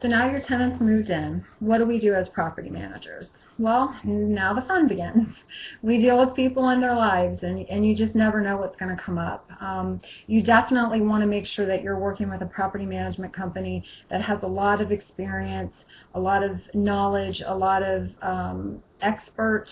So now your tenants moved in. What do we do as property managers? Well, now the fun begins. We deal with people in their lives, and you just never know what's going to come up. You definitely want to make sure that you're working with a property management company that has a lot of experience, a lot of knowledge, a lot of expert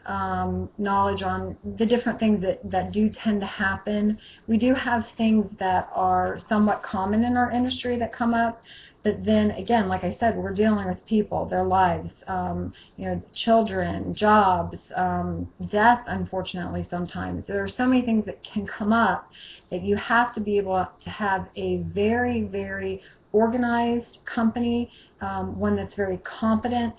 knowledge on the different things that do tend to happen. We do have things that are somewhat common in our industry that come up. But then again, like I said, we're dealing with people, their lives, children, jobs, death, unfortunately, sometimes. There are so many things that can come up that you have to be able to have a very, very organized company, one that's very competent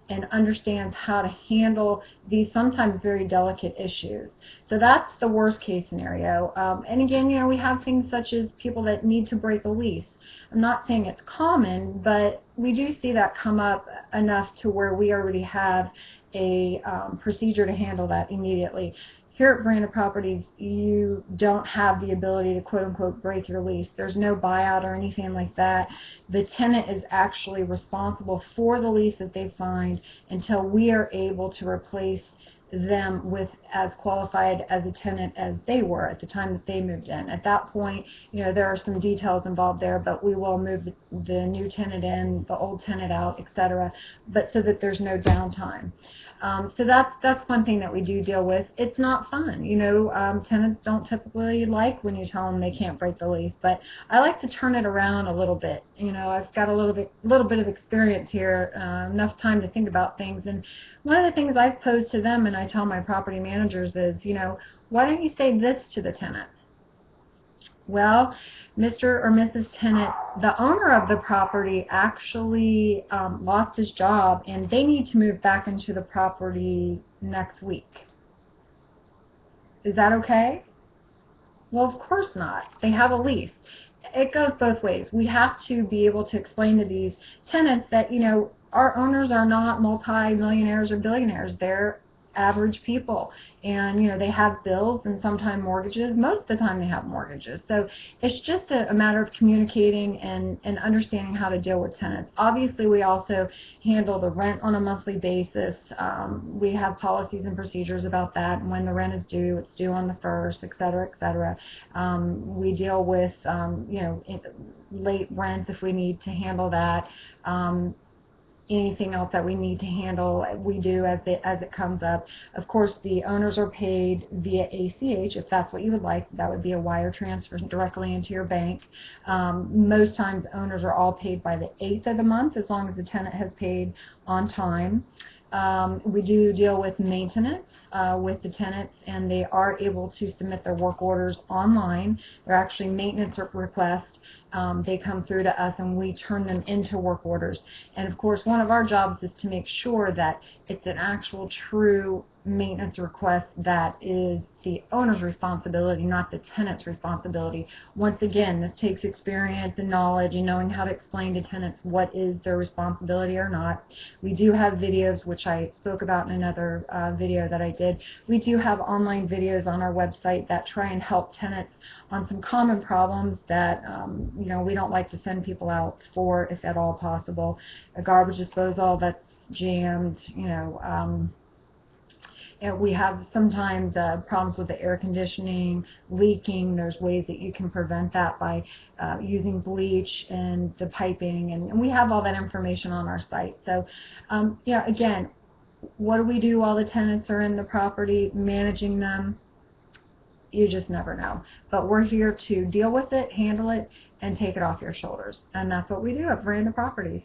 and understands how to handle these sometimes very delicate issues. So that's the worst case scenario. And again, we have things such as people that need to break a lease. I'm not saying it's common, but we do see that come up enough to where we already have a procedure to handle that immediately. Here at Verandah Properties, you don't have the ability to quote-unquote break your lease. There's no buyout or anything like that. The tenant is actually responsible for the lease that they signed until we are able to replace them with as qualified as a tenant as they were at the time that they moved in. At that point, there are some details involved there, but we will move the new tenant in, the old tenant out, etc., but so that there's no downtime. So that's one thing that we do deal with. It's not fun. Tenants don't typically like when you tell them they can't break the lease, but I like to turn it around a little bit. I've got a little bit of experience here, enough time to think about things. And one of the things I've posed to them and I tell my property managers is, why don't you say this to the tenant? Well, Mr. or Mrs. Tenant, the owner of the property actually lost his job and they need to move back into the property next week. Is that okay? Well, of course not. They have a lease. It goes both ways. We have to be able to explain to these tenants that, our owners are not multi-millionaires or billionaires. They're average people, and they have bills and sometimes mortgages. Most of the time they have mortgages. So it's just a matter of communicating and understanding how to deal with tenants. Obviously, we also handle the rent on a monthly basis. We have policies and procedures about that, and when the rent is due, it's due on the 1st, et cetera, et cetera. We deal with late rent if we need to handle that. Anything else that we need to handle, we do as it comes up. Of course, the owners are paid via ACH, if that's what you would like. That would be a wire transfer directly into your bank. Most times, owners are all paid by the 8th of the month, as long as the tenant has paid on time. We do deal with maintenance with the tenants, and they are able to submit their work orders online. They're actually maintenance requests. They come through to us and we turn them into work orders. And of course, one of our jobs is to make sure that it's an actual true maintenance request that is the owner's responsibility, not the tenant's responsibility. Once again, this takes experience and knowledge and knowing how to explain to tenants what is their responsibility or not. We do have videos, which I spoke about in another video that I did. We do have online videos on our website that try and help tenants on some common problems that we don't like to send people out for, if at all possible. A garbage disposal that's jammed, and we have sometimes problems with the air conditioning, leaking. There's ways that you can prevent that by using bleach and the piping, and we have all that information on our site. So, again, what do we do while the tenants are in the property, managing them? You just never know. But we're here to deal with it, handle it, and take it off your shoulders. And that's what we do at Verandah Properties.